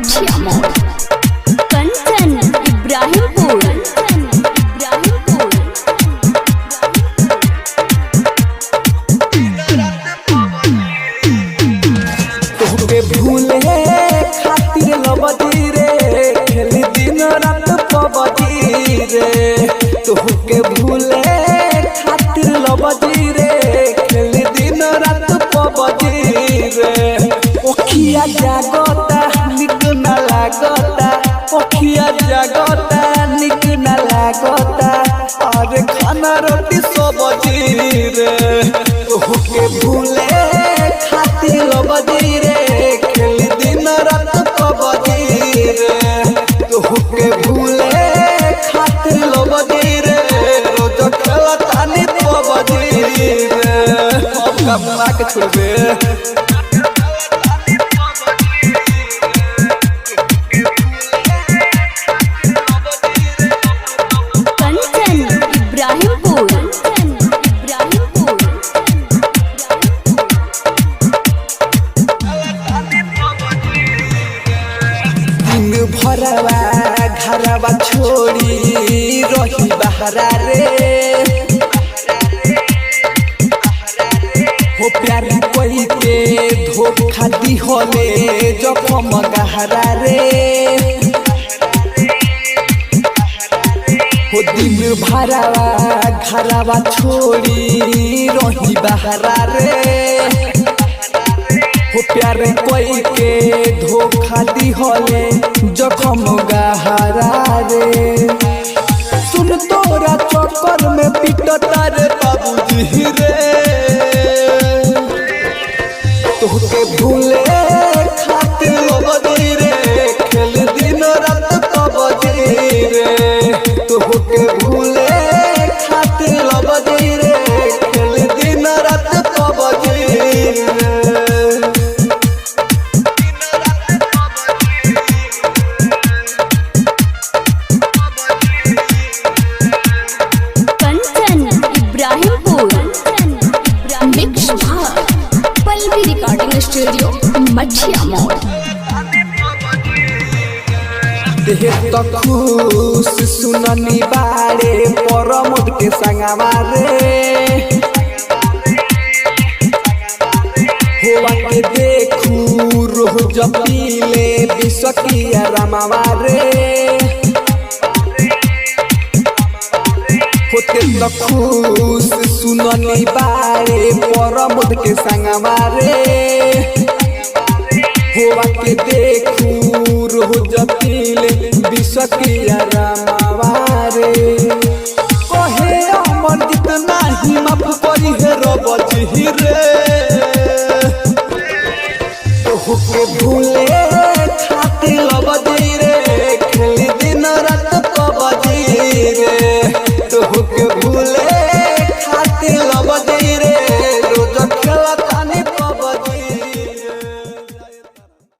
मठिया मोड़ कंचन इब्राहिमपुर तोहके भूले खातिर लबदी रे खेली दिन रात पबदी रे तोहके भूले खातिर लबदी रे खेली दिन रात पबदी रे ओखिया जागता निक न लागता ओखिया जागता निक न लागता अरे खाना रोटी सब्जी रे तोहके भूले खातिर लबदी रे खेली दिन रात पबदी रे तोहके भूले खातिर लबदी रे रोज खेलता नी पबदी रे अब कमला के छोड़बे भरवा घरवा छोड़ी रही बहरा रे हो प्यार कोई के धोखा दी होले जखम गहरा रे हो दिन भरवा घरवा छोड़ी रही बहरा रे हो प्यार कोई के धोखा दी होले जखम गहरा रे सुन तोरा चक्कर में पिटता रे बाबूजी रे तोहके भूले खातिर लबदी रे खेल दिन रात पबदी रे तोहके भूले खातिर लबदी रे खेल दिन रात पबदी रे स्टूडियो मठिया मोड़ देह तो खुश सुननी बारे परमोद के संगवा रे होवा के देखू रोज पीले बिसकिया रमावा रे होते तो खुश सुननी बारे परमोद के संगवा रे होवा के देखू रोज पीले बिसकिया रमावा रे कहे अमर जितना ही माफ करी है रब जी रे तोहके भूले